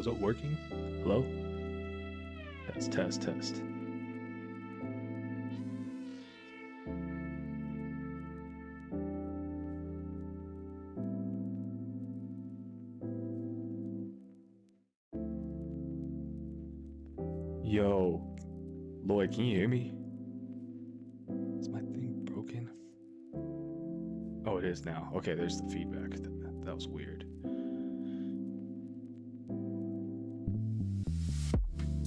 is it working? Hello? Test. Yo, Lloyd, can you hear me? Is my thing broken? Oh, it is now. Okay, there's the feedback. That was weird.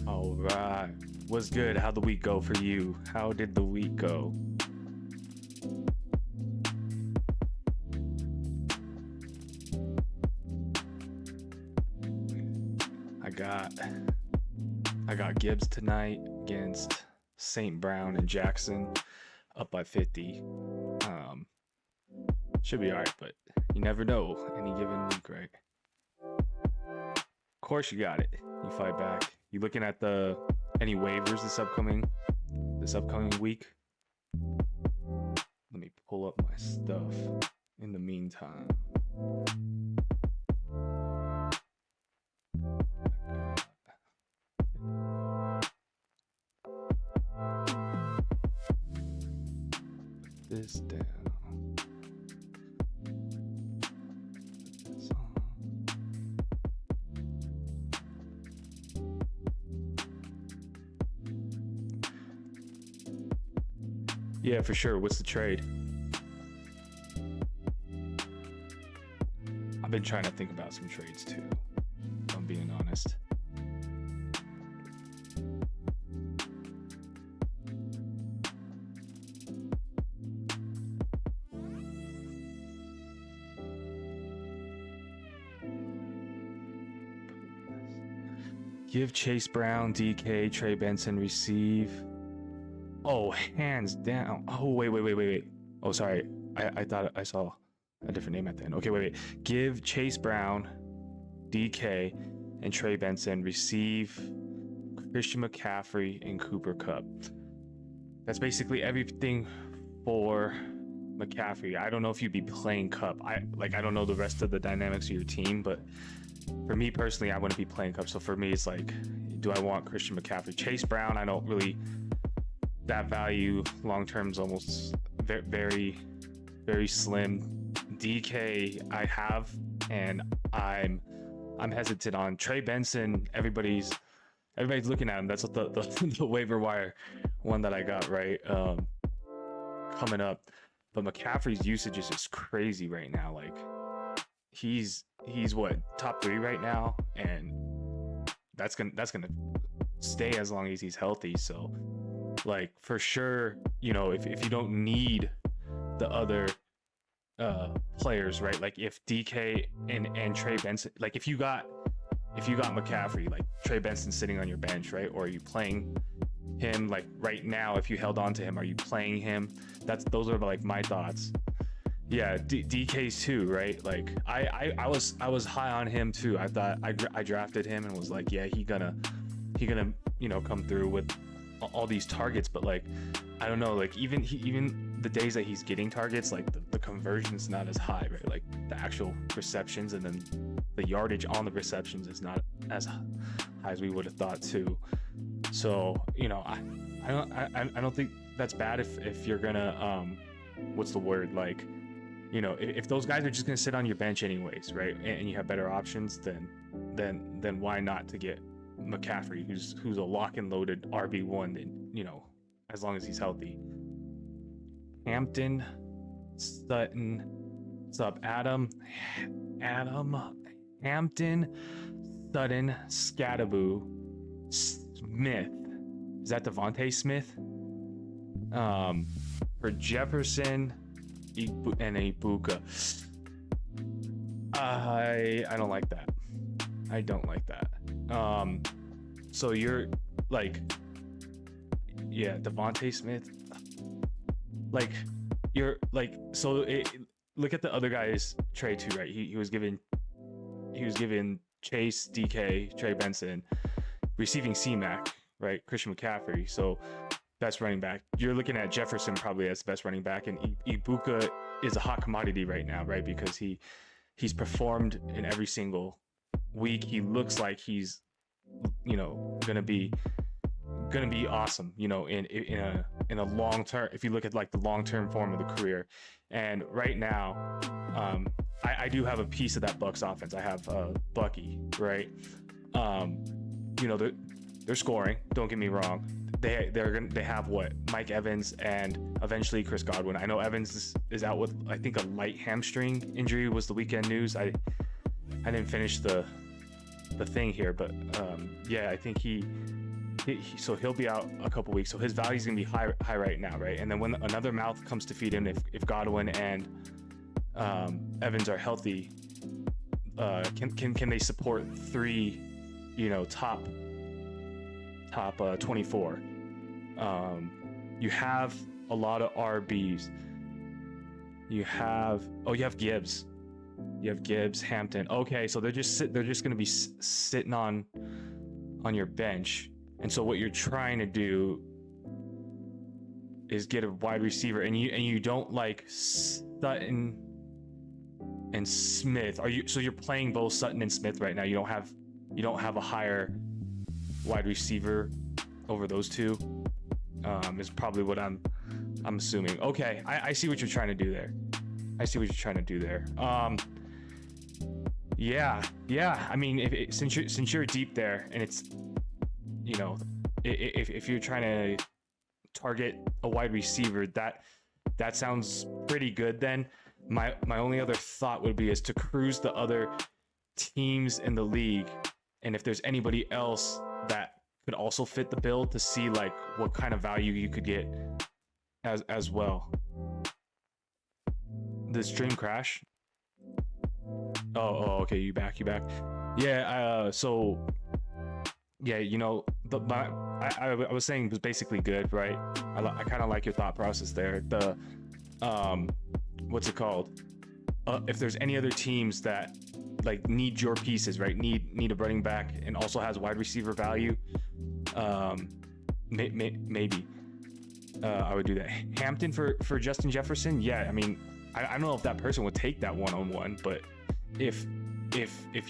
All right. What's good? How'd the week go for you? How did the week go? I got Gibbs tonight against St. Brown and Jackson, up by 50. Should be all right, but you never know any given week, right? Of course you got it. You fight back. You looking at any waivers this upcoming week? Let me pull up my stuff in the meantime. Put this down. Put this on. Yeah, for sure. What's the trade? I've been trying to think about some trades too, if I'm being honest. Give Chase Brown, DK, Trey Benson, receive. Oh, hands down. Oh, wait. Oh, sorry. I thought I saw a different name at the end. Okay, wait. Give Chase Brown, DK, and Trey Benson, receive Christian McCaffrey and Cooper Kupp. That's basically everything for McCaffrey. I don't know if you'd be playing Kupp. I don't know the rest of the dynamics of your team, but for me personally, I wouldn't be playing Kupp. So for me, it's like, do I want Christian McCaffrey? Chase Brown, I don't really. That value long term is almost very, very slim. DK I have, and I'm hesitant on. Trey Benson. Everybody's looking at him. That's what the waiver wire one that I got right coming up. But McCaffrey's usage is just crazy right now. Like he's what, top 3 right now, and that's gonna stay as long as he's healthy. So like for sure, if you don't need the other players, right? Like if DK and Trey Benson, like if you got McCaffrey, like Trey Benson sitting on your bench, right? Or are you playing him? Like right now, if you held on to him, are you playing him? Those are like my thoughts. Yeah, DK's too, right? Like I was high on him too. I thought I drafted him and was like, yeah, he gonna come through with all these targets. But like I don't know, like even the days that he's getting targets, like the conversion's not as high, right? Like the actual receptions and then the yardage on the receptions is not as high as we would have thought too. So I don't think that's bad if you're gonna what's the word, like if those guys are just gonna sit on your bench anyways, right? And you have better options, then why not to get McCaffrey, who's a lock and loaded RB1, and as long as he's healthy. Hampton, Sutton, what's up, Adam, Hampton, Sutton, Scadaboo, Smith. Is that Devontae Smith? For Jefferson and Ibuka. I don't like that. I don't like that. So you're like, yeah, Devontae Smith. Like you're like, so look at the other guy's trade too, right? He was given Chase, DK, Trey Benson, receiving C-Mac, right? Christian McCaffrey. So best running back. You're looking at Jefferson probably as best running back, and Ibuka is a hot commodity right now, right? Because he's performed in every single week he looks like he's, you know, gonna be awesome, you know, in a long term. If you look at like the long term form of the career, and right now, I do have a piece of that Bucks offense. I have Bucky, right? You know, they're scoring. Don't get me wrong. They have what, Mike Evans and eventually Chris Godwin. I know Evans is out with, I think, a light hamstring injury was the weekend news. I didn't finish the thing here, but yeah, I think so he'll be out a couple weeks. So his value's gonna be high right now, right? And then when another mouth comes to feed him, if Godwin and Evans are healthy, can they support 3, you know, top 24? You have a lot of RBs. You have Gibbs. You have Gibbs, Hampton. Okay, so they're just going to be sitting on your bench. And so what you're trying to do is get a wide receiver, and you don't like Sutton and Smith. So you're playing both Sutton and Smith right now. You don't have a higher wide receiver over those two. Is probably what I'm assuming. Okay, I see what you're trying to do there. Yeah. I mean, since you're deep there, and it's, you know, if you're trying to target a wide receiver, that sounds pretty good. Then my only other thought would be is to cruise the other teams in the league, and if there's anybody else that could also fit the bill, to see like what kind of value you could get as well. The stream crash. Oh, okay, you back. Yeah, so yeah, you know, I was saying it was basically good, right? I kind of like your thought process there. The what's it called? If there's any other teams that like need your pieces, right? Need a running back and also has wide receiver value. Maybe I would do that. Hampton for Justin Jefferson. Yeah, I mean, I don't know if that person would take that one-on-one, but if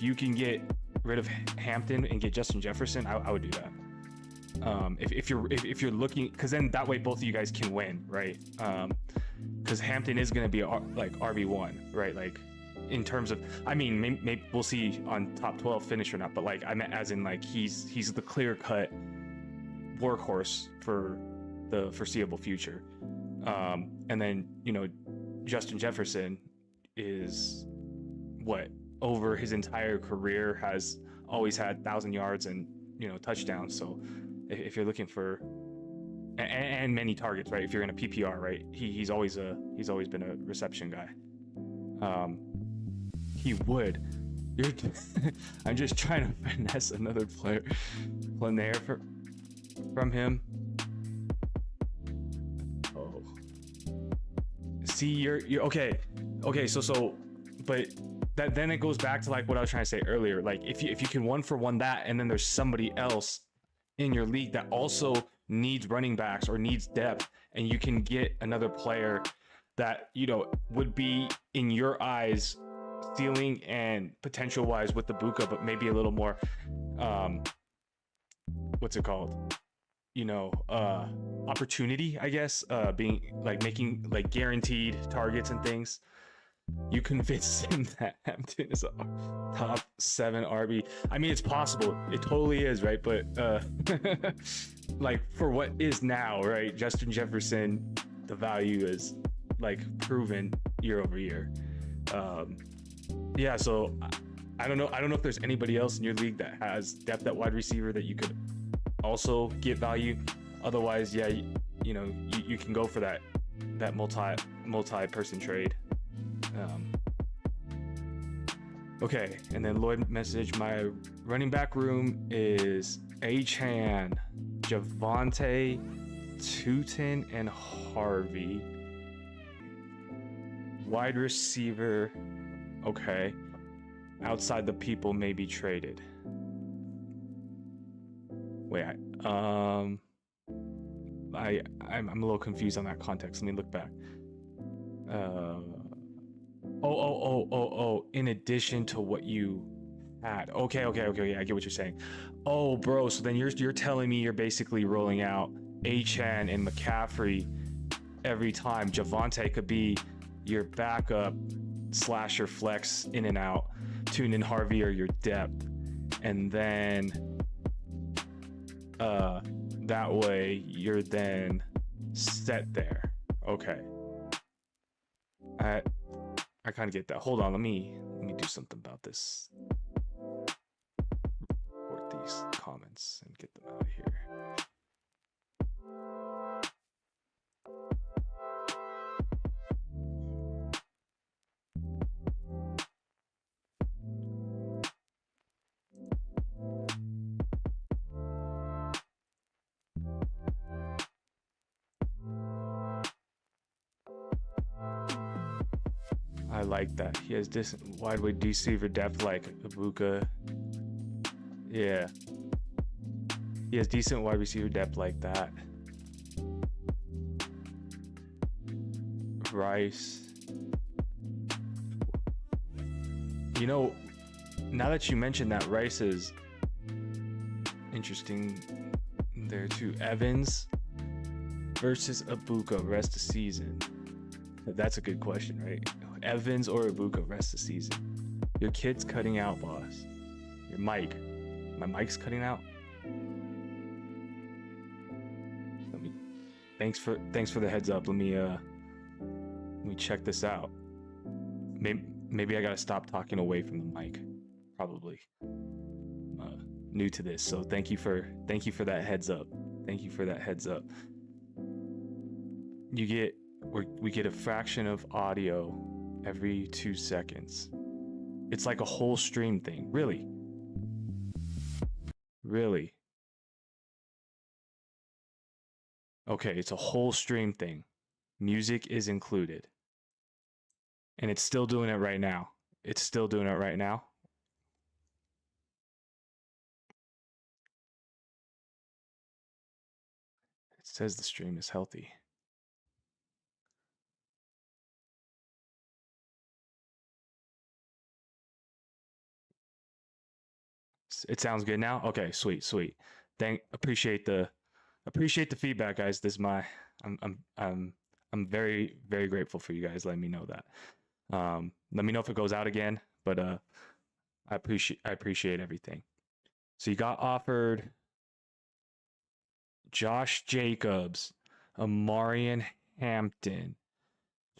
you can get rid of Hampton and get Justin Jefferson, I would do that. If you're looking, because then that way both of you guys can win, right? Because Hampton is going to be like RB1, right? Like in terms of, I mean, maybe we'll see on top 12 finish or not, but like I meant as in like he's the clear cut workhorse for the foreseeable future. And then, you know, Justin Jefferson is what, over his entire career has always had 1,000 yards and, you know, touchdowns. So if you're looking for and many targets, right? If you're in a PPR, right? He's always been a reception guy. He would. I'm just trying to finesse another player from him. Oh, see, you're okay. So, but that then it goes back to like what I was trying to say earlier. Like if you can 1-for-1 that, and then there's somebody else in your league that also needs running backs or needs depth, and you can get another player that, you know, would be in your eyes ceiling and potential wise with the Buka, but maybe a little more what's it called, you know, opportunity, I guess, being like making like guaranteed targets and things. You convince him that Hampton is a top 7 RB. I mean, it's possible, it totally is, right? But like for what is now, right, Justin Jefferson, the value is like proven year over year. Yeah, so I don't know if there's anybody else in your league that has depth at wide receiver that you could also get value. Otherwise, yeah, you know, you can go for that multi-person trade. Okay, and then Lloyd message, my running back room is Achan, Javonte, Tootin, and Harvey. Wide receiver, okay. Outside the people may be traded. Wait, I'm a little confused on that context. Let me look back. In addition to what you pad. Okay. Yeah, I get what you're saying. Oh, bro. So then you're telling me you're basically rolling out Achan and McCaffrey every time. Javante could be your backup slasher flex in and out. Tune in Harvey or your depth, and then that way you're then set there. Okay. I kind of get that. Hold on, let me do something about this. Report these comments and get them out of here. I like that. He has this wide receiver depth like Ibuka. Yeah. He has decent wide receiver depth like that. Rice. You know, now that you mentioned that, Rice is interesting there too. Evans versus Ibuka rest of season. That's a good question, right? Evans or Ibuka rest of season. Your kid's cutting out, boss. Your mic. My mic's cutting out. Thanks for the heads up. Let me check this out. Maybe I gotta stop talking away from the mic. Probably. New to this, so thank you for that heads up. Thank you for that heads up. We get a fraction of audio every 2 seconds. It's like a whole stream thing. Really? Okay, it's a whole stream thing. Music is included. And it's still doing it right now. It says the stream is healthy. It sounds good now. Okay, sweet. Appreciate the feedback, guys. This is my I'm very grateful for you guys letting me know that. Let me know if it goes out again, but I appreciate everything. So you got offered Josh Jacobs, Amarian Hampton,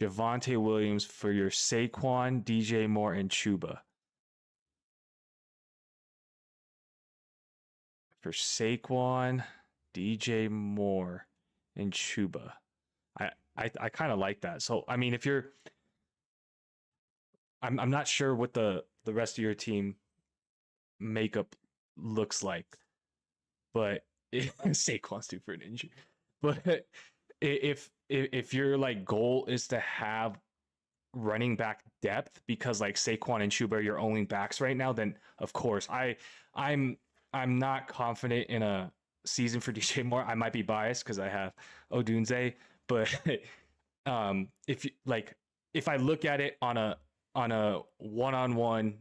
Javonte Williams for your Saquon, DJ Moore, and Chuba. For Saquon, DJ Moore, and Chuba. I kind of like that. So I mean, if you're, I'm not sure what the rest of your team makeup looks like, but Saquon's due for an injury. But if your like goal is to have running back depth because like Saquon and Chuba are your only backs right now, then of course I'm not confident in a season for DJ Moore. I might be biased because I have Odunze, but if I look at it on a one-on-one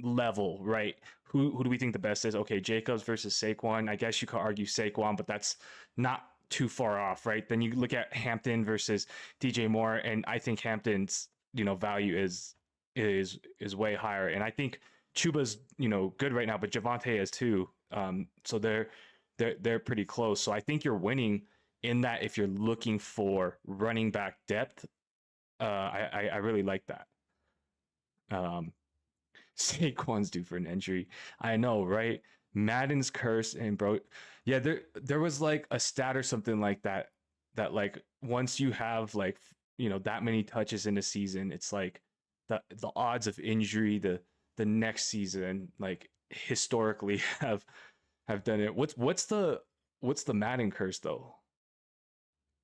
level, right? Who do we think the best is? Okay, Jacobs versus Saquon. I guess you could argue Saquon, but that's not too far off, right? Then you look at Hampton versus DJ Moore, and I think Hampton's value is way higher, and I think Chuba's good right now, but Javonte is too. So they're pretty close. So I think you're winning in that if you're looking for running back depth. I really like that. Saquon's due for an injury. I know, right? Madden's curse, and bro, yeah, there was like a stat or something like that like once you have like that many touches in a season, it's like the odds of injury the next season like historically have done it. What's the Madden curse though?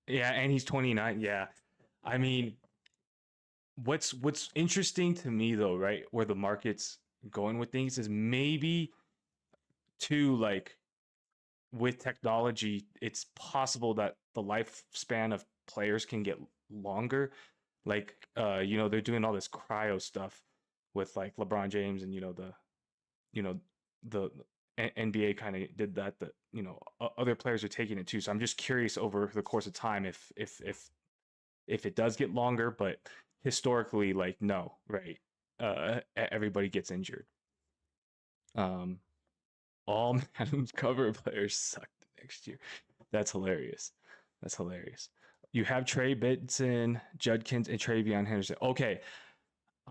Yeah, and he's 29. Yeah, I mean, what's interesting to me though, right, where the market's going with things is maybe to like with technology, it's possible that the lifespan of players can get longer. Like they're doing all this cryo stuff with like LeBron James and you know the NBA kind of did that. That other players are taking it too. So I'm just curious over the course of time if it does get longer, but historically, like no, right? Everybody gets injured. Um, all Madden's cover players suck next year. That's hilarious. That's hilarious. You have Trey Benson, Judkins, and Travion Henderson. Okay,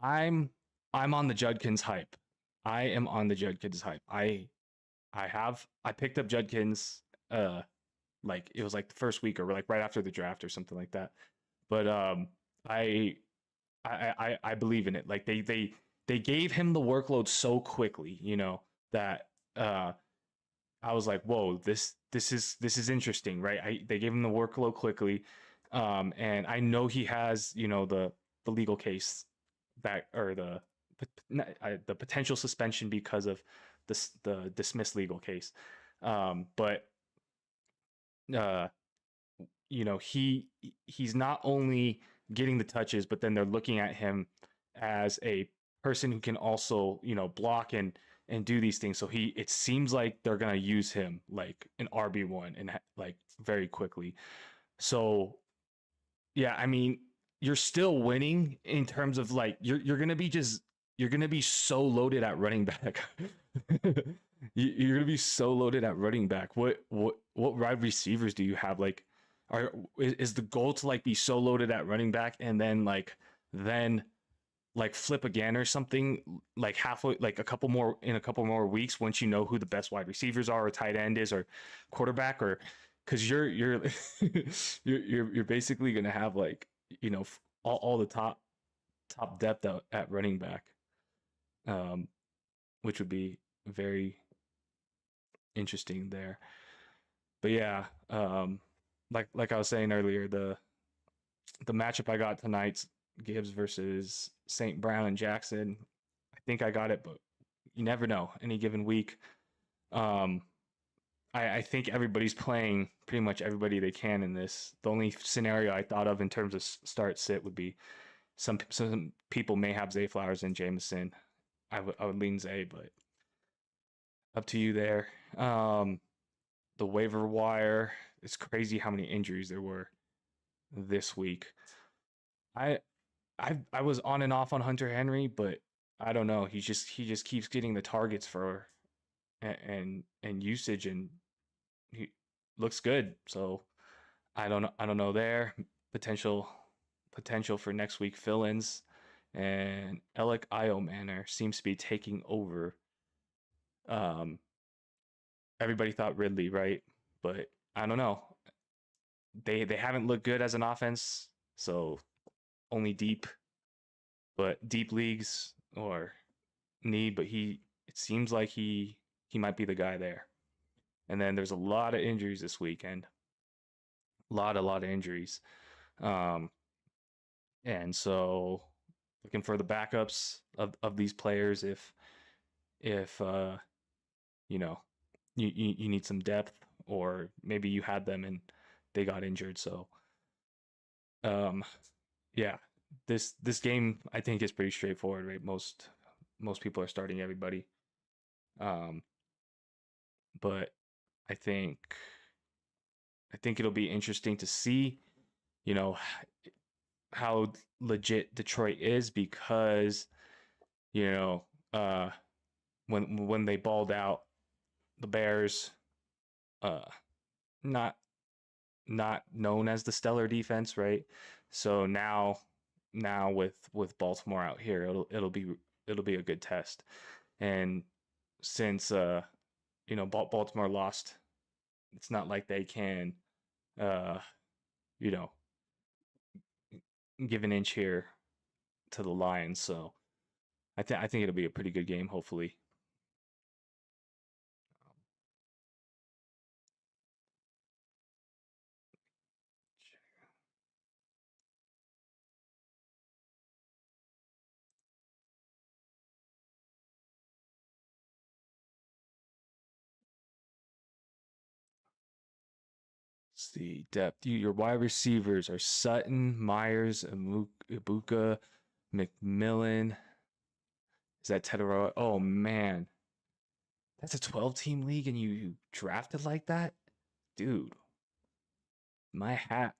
I'm I'm on the Judkins hype. I am on the Judkins hype. I picked up Judkins like it was like the first week or like right after the draft or something like that. But I I believe in it. Like they gave him the workload so quickly, that I was like, whoa, this is interesting, right? They gave him the workload quickly, and I know he has the legal case that or the potential suspension because of the dismissed legal case, but uh, he's not only getting the touches, but then they're looking at him as a person who can also block and do these things. So it seems like they're gonna use him like an RB1 and like very quickly. So yeah, I mean, you're still winning in terms of like you're gonna be so loaded at running back. You're gonna be so loaded at running back. What wide receivers do you have? Like, is the goal to like be so loaded at running back and then like flip again or something like halfway, like a couple more weeks once you know who the best wide receivers are or tight end is or quarterback, or because you're you're basically gonna have like all the top depth at running back, um, which would be very interesting there. But yeah, like I was saying earlier, the matchup I got tonight's Gibbs versus St. Brown and Jackson. I think I got it, but you never know. Any given week, um, I think everybody's playing pretty much everybody they can in this. The only scenario I thought of in terms of start sit would be some people may have Zay Flowers and Jameson. I would lean Zay, but up to you there. The waiver wire. It's crazy how many injuries there were this week. I I was on and off on Hunter Henry, but I don't know. He just keeps getting the targets for and usage, and he looks good. So I don't know there. Potential potential for next week fill-ins, and Alec Manor seems to be taking over. Um, Everybody thought Ridley, right? But I don't know. They haven't looked good as an offense, so only deep leagues or need, but it seems like he might be the guy there. And then there's a lot of injuries this weekend. A lot of injuries. Um, and so looking for the backups of these players if you know you need some depth, or maybe you had them and they got injured. So um yeah, this game I think is pretty straightforward, right? Most people are starting everybody. Um but I think I think it'll be interesting to see, you know, how legit Detroit is, because you know, uh, when they balled out, the Bears, uh, not not known as the stellar defense, right? So now with Baltimore out here, it'll be a good test. And since Baltimore lost, it's not like they can uh you know give an inch here to the Lions. So I think it'll be a pretty good game, hopefully. See depth. Your wide receivers are Sutton, Myers, Ibuka, McMillan. Is that Tedoroa? Oh man, that's a 12-team league, and you drafted like that, dude. My hat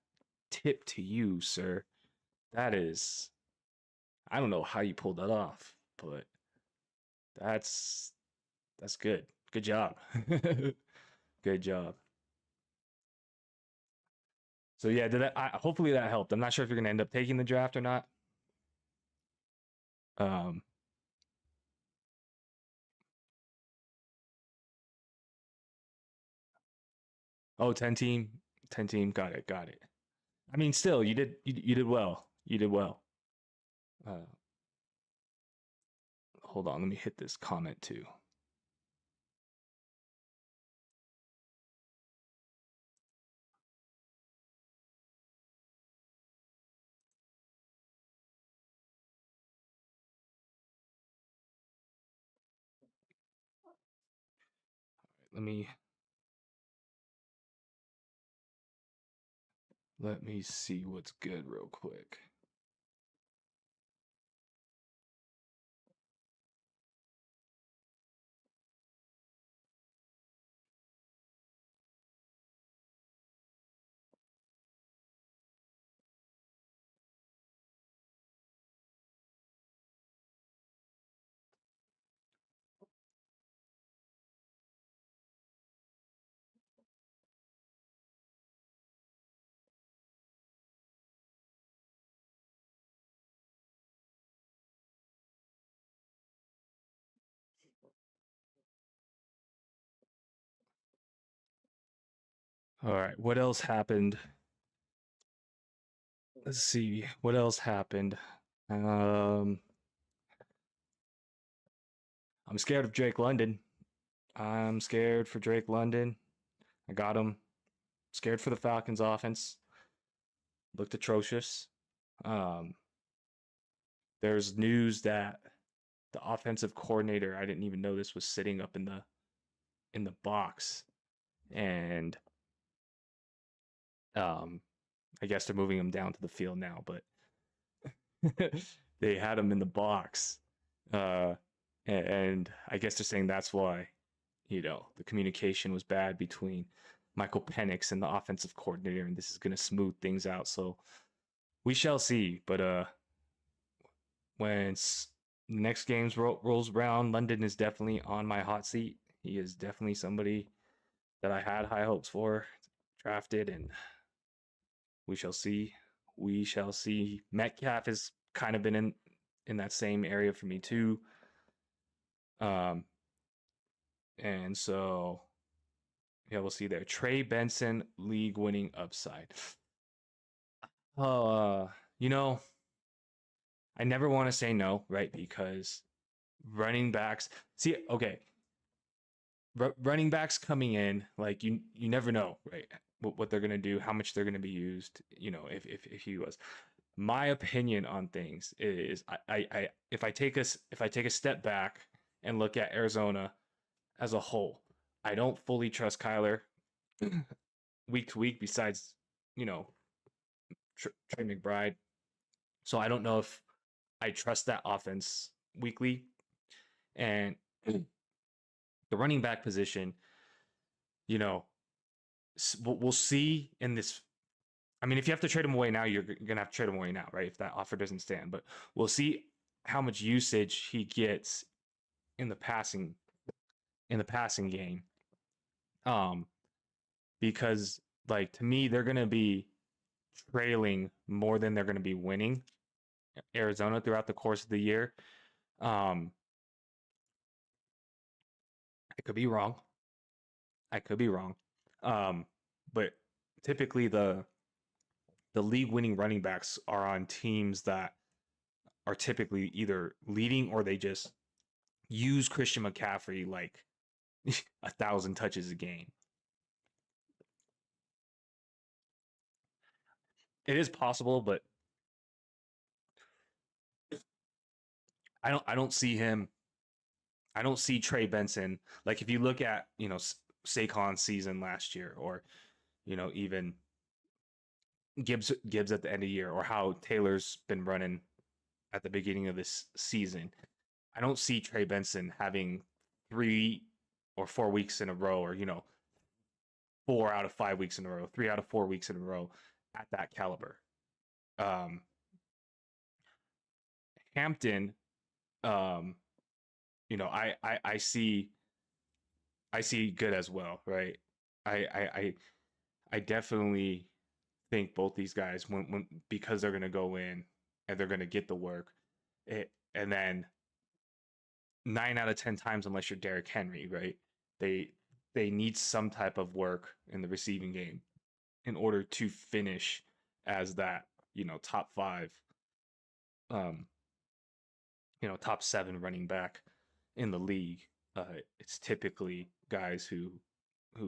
tip to you, sir. That is, I don't know how you pulled that off, but that's that's good. Good job. Good job. So yeah, hopefully that helped. I'm not sure if you're gonna end up taking the draft or not. Um, oh, 10 team, 10 team. Got it, got it. I mean, still, you did well. You did well. Uh, hold on, let me hit this comment too. Let me let me see what's good real quick. All right, what else happened? Let's see what else happened. Um, I'm scared of Drake London. I'm scared for Drake London. I got him. Scared for the Falcons offense. Looked atrocious. Um, there's news that the offensive coordinator, I didn't even know this, was sitting up in the box, and um, I guess they're moving him down to the field now, but they had him in the box, uh, and I guess they're saying that's why, the communication was bad between Michael Penix and the offensive coordinator, and this is going to smooth things out. So we shall see. But when the next games rolls around, London is definitely on my hot seat. He is definitely somebody that I had high hopes for, drafted, and we shall see. We shall see. Metcalf has kind of been in that same area for me too. Um, and so yeah, we'll see there. Trey Benson, league winning upside. Uh, you know, I never want to say no, right? Because running backs, see, okay, running backs coming in, like you never know, right? What they're gonna do, how much they're gonna be used. If he was. My opinion on things is, if I take a step back and look at Arizona as a whole, I don't fully trust Kyler week to week. Besides, you know, Trey McBride, so I don't know if I trust that offense weekly. And the running back position, you know, we'll see in this. I mean, if you have to trade him away now, you're gonna have to trade him away now, right? If that offer doesn't stand, but we'll see how much usage he gets in the passing game. Um, because like to me, they're gonna be trailing more than they're gonna be winning Arizona throughout the course of the year. Um, I could be wrong. I could be wrong. Um, but typically the league winning running backs are on teams that are typically either leading or they just use Christian McCaffrey like 1,000 touches a game. It is possible, but I don't see him. I don't see Trey Benson. Like if you look at Saquon's season last year, or even Gibbs at the end of the year, or how Taylor's been running at the beginning of this season. I don't see Trey Benson having 3 or 4 weeks in a row, or 4 out of 5 weeks in a row, 3 out of 4 weeks in a row at that caliber. Um, Hampton, um, I see good as well, right? I I I, I definitely think both these guys, when because they're gonna go in and they're gonna get the work, and then 9 out of 10 times, unless you're Derrick Henry, right? They they need some type of work in the receiving game in order to finish as that, top five, um, top seven running back in the league. It's typically guys who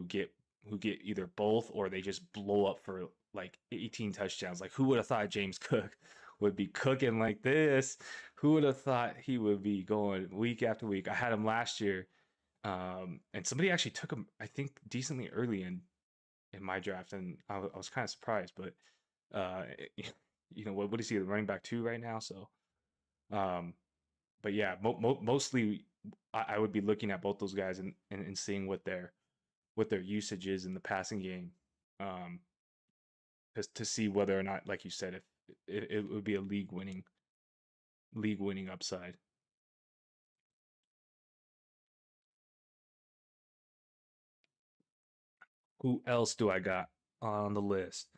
get who get either both, or they just blow up for like 18 touchdowns. Like, who would have thought James Cook would be cooking like this? Who would have thought he would be going week after week? I had him last year, and somebody actually took him, I think, decently early in my draft, and I was kind of surprised. But uh, what is he, the running back 2 right now? So, um, but yeah, mostly I would be looking at both those guys and seeing what their usage is in the passing game, um, to see whether or not, like you said, if it would be a league winning upside. Who else do I got on the list?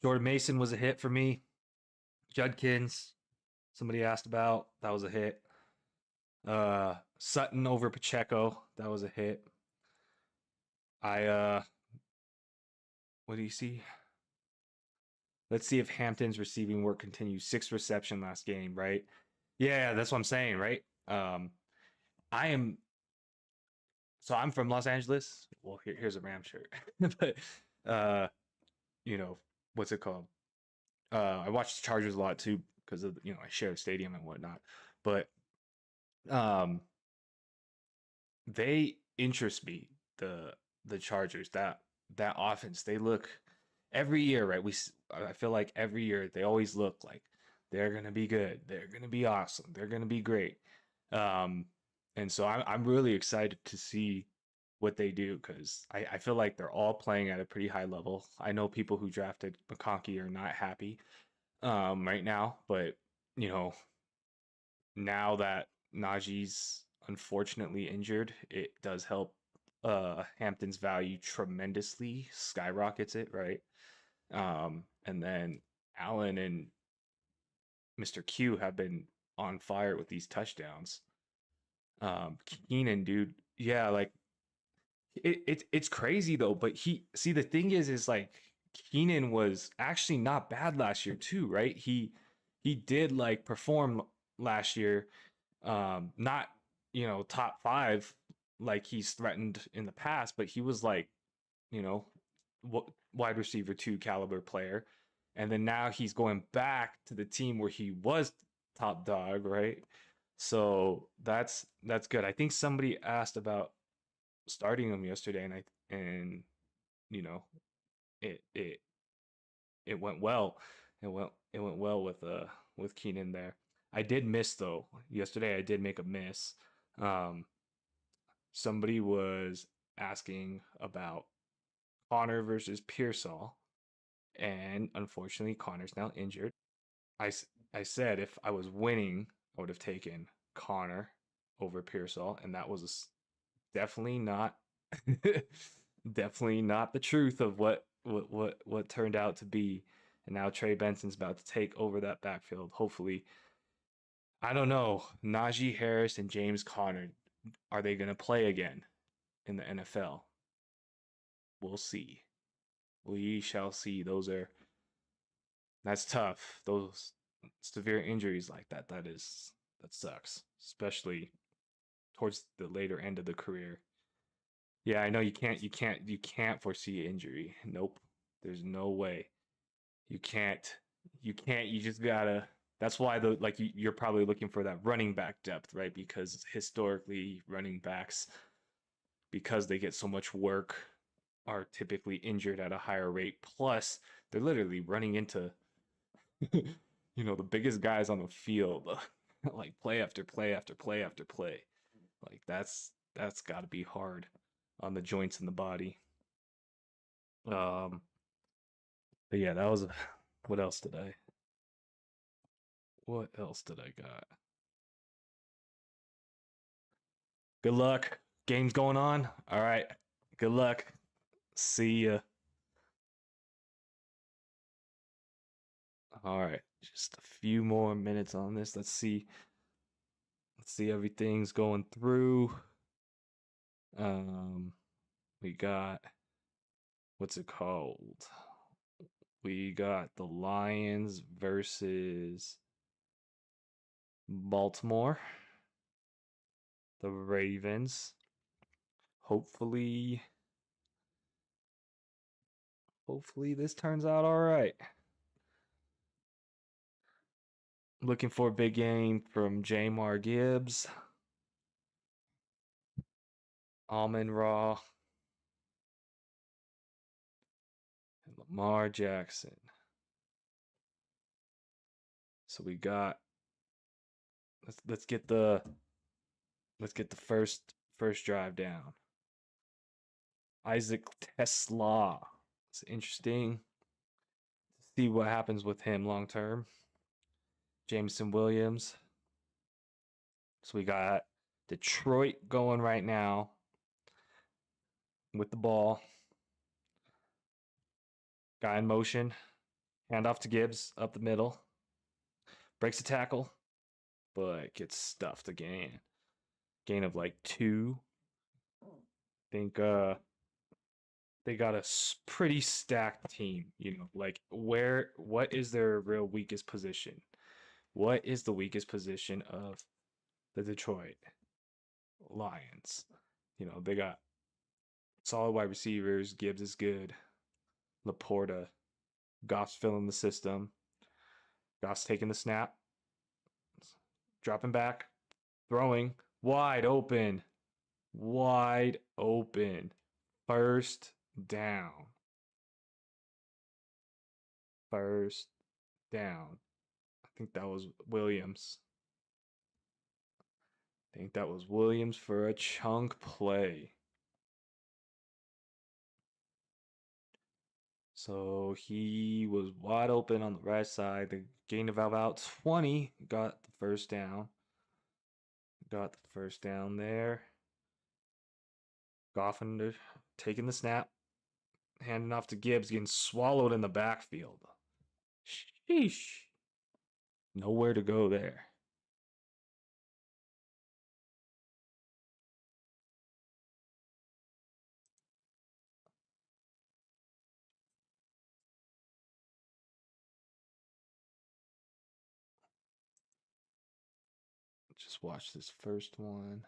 Jordan Mason was a hit for me. Judkins, somebody asked about, that was a hit. Sutton over Pacheco, that was a hit. What do you see? Let's see if Hampton's receiving work continues. 6 reception last game, right? Yeah, that's what I'm saying, right? I am so I'm from Los Angeles. Well, here's a Ram shirt, but uh, you know, what's it called? I watch the Chargers a lot too because of I share a stadium and whatnot. But um, they interest me, the Chargers. That offense, they look every year, right? I feel like every year they always look like they're gonna be good. They're gonna be awesome. They're gonna be great. Um, and so I'm really excited to see what they do, because I feel like they're all playing at a pretty high level. I know people who drafted McConkey are not happy right now, but you know now that Najee's unfortunately injured, it does help Hampton's value tremendously, skyrockets it, right? And then Allen and Mr. Q have been on fire with these touchdowns. Keenan, dude, yeah, like it's crazy though. But the thing is like Keenan was actually not bad last year too, right? He did like perform last year, not top five like he's threatened in the past, but he was like you know wide receiver 2 caliber player, and then now he's going back to the team where he was top dog, right? So that's good. I think somebody asked about starting him yesterday, and you know it it it went well. It went well with Keenan there. I did miss though yesterday. I did make a miss. Um, Somebody was asking about Connor versus Pearsall, and unfortunately, Connor's now injured. I said if I was winning, I would have taken Connor over Pearsall, and that was definitely not definitely not the truth of what turned out to be. And now Trey Benson's about to take over that backfield. Hopefully, I don't know. Najee Harris and James Conner, are they going to play again in the NFL? We'll see. We shall see. That's tough. Those severe injuries like that sucks, especially towards the later end of the career. Yeah, I know you can't foresee injury. Nope. There's no way. You can't. You just gotta. That's why you're probably looking for that running back depth, right? Because historically, running backs, because they get so much work, are typically injured at a higher rate. Plus, they're literally running into, the biggest guys on the field. like play after play after play after play. Like that's got to be hard on the joints in the body. But yeah, that was what else did I? What else did I got? Good luck. Game's going on. All right. Good luck. See ya. All right. Just a few more minutes on this. Let's see. Let's see everything's going through. We got what's it called? We got the Lions versus Baltimore. The Ravens. Hopefully this turns out all right. Looking for a big game from Jamar Gibbs. Amon-Ra. And Lamar Jackson. So we got let's get the first drive down. Isaac Tesla. It's interesting to see what happens with him long term. Jameson Williams. So we got Detroit going right now with the ball. Guy in motion. Hand off to Gibbs up the middle. Breaks a tackle, but gets stuffed again. Gain of like 2. Think they got a pretty stacked team, you know, like what is their real weakest position? What is the weakest position of the Detroit Lions? You know, they got solid wide receivers. Gibbs is good. Laporta. Goff's filling the system. Goff's taking the snap. Dropping back. Throwing. Wide open. Wide open. First down. First down. I think that was Williams. I think that was Williams for a chunk play. So he was wide open on the right side. The gain of about 20. Got the first down. Got the first down there. Goffin taking the snap. Handing off to Gibbs. Getting swallowed in the backfield. Sheesh. Nowhere to go there. Just watch this first one.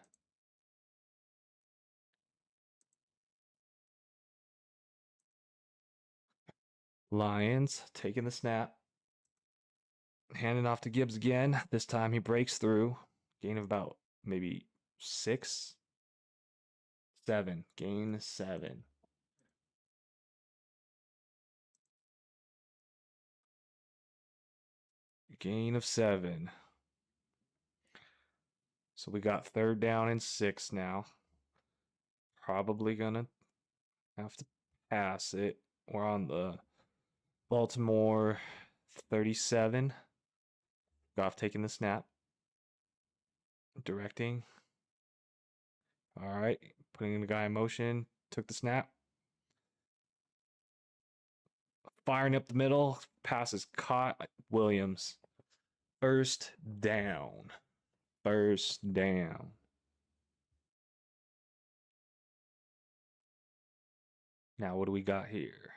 Lions taking the snap. Handing off to Gibbs again. This time he breaks through. Gain of about maybe 6, 7. Gain 7. Gain of 7. So we got third down and 6 now. Probably gonna have to pass it. We're on the Baltimore 37. Goff taking the snap. Directing. All right. Putting the guy in motion. Took the snap. Firing up the middle. Pass is caught. Williams. First down. First down. Now, what do we got here?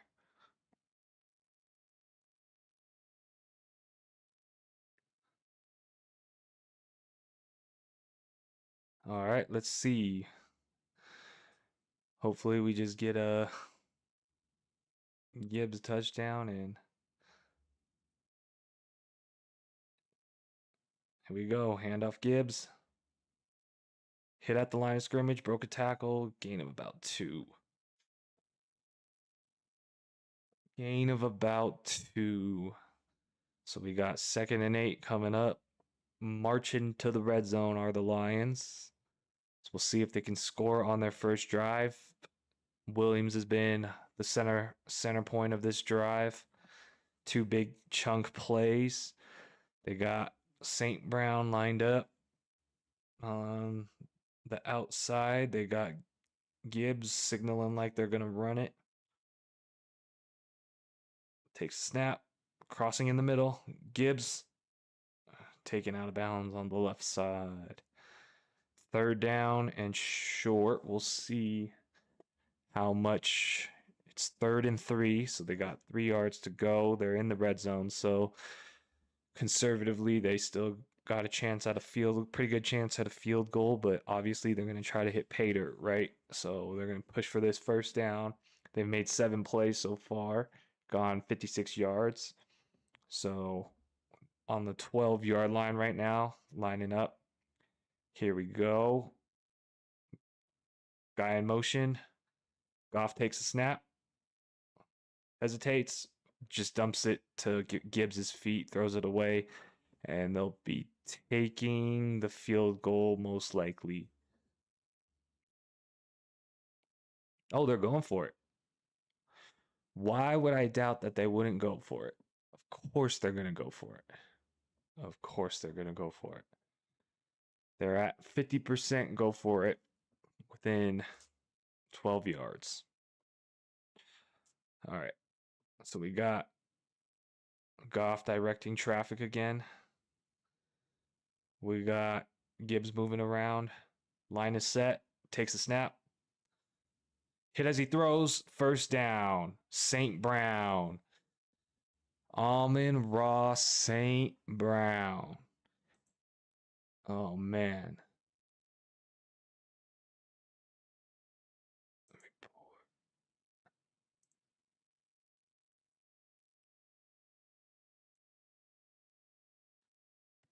All right, let's see. Hopefully, we just get a Gibbs touchdown, and here we go. Handoff Gibbs. Hit at the line of scrimmage, broke a tackle, gain of about 2. Gain of about 2. So we got 2nd and 8 coming up. marching to the red zone are the Lions. So we'll see if they can score on their first drive. Williams has been the center point of this drive. 2 big chunk plays. They got St. Brown lined up on the outside. They got Gibbs signaling like they're going to run it. Takes a snap, crossing in the middle. Gibbs taken out of bounds on the left side. 3rd down and short. We'll see how much. It's 3rd and 3, so they got 3 yards to go. They're in the red zone, so conservatively, they still got a chance at a pretty good chance at a field goal, but obviously they're going to try to hit pay dirt, right? So they're going to push for this 1st down. They've made 7 plays so far, gone 56 yards. So on the 12-yard line right now, lining up. Here we go. Guy in motion. Goff takes a snap. Hesitates. Just dumps it to Gibbs' feet, throws it away, and they'll be taking the field goal most likely. Oh, they're going for it. Why would I doubt that they wouldn't go for it? Of course they're going to go for it. Of course they're going to go for it. They're at 50% go for it within 12 yards. All right. So we got Goff directing traffic again. We got Gibbs moving around. Line is set. Takes a snap. Hit as he throws. 1st down. St. Brown. Amon-Ra St. Brown. Oh, man. Let me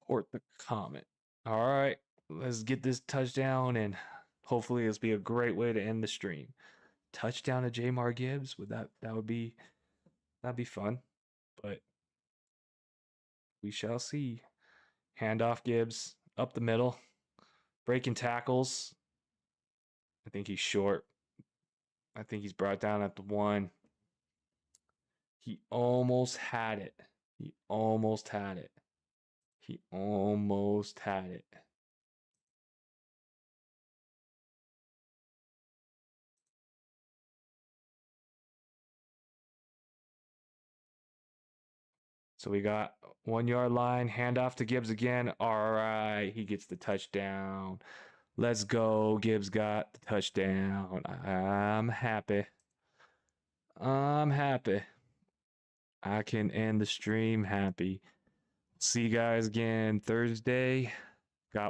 port the comment. All right. Let's get this touchdown, and hopefully this be a great way to end the stream. Touchdown to Jamar Gibbs. That'd be fun. But we shall see. Handoff Gibbs up the middle. Breaking tackles. I think he's short. I think he's brought down at the 1. He almost had it. He almost had it. He almost had it. So we got 1-yard line, handoff to Gibbs again. All right, he gets the touchdown. Let's go. Gibbs got the touchdown. I'm happy. I'm happy. I can end the stream happy. See you guys again Thursday. Got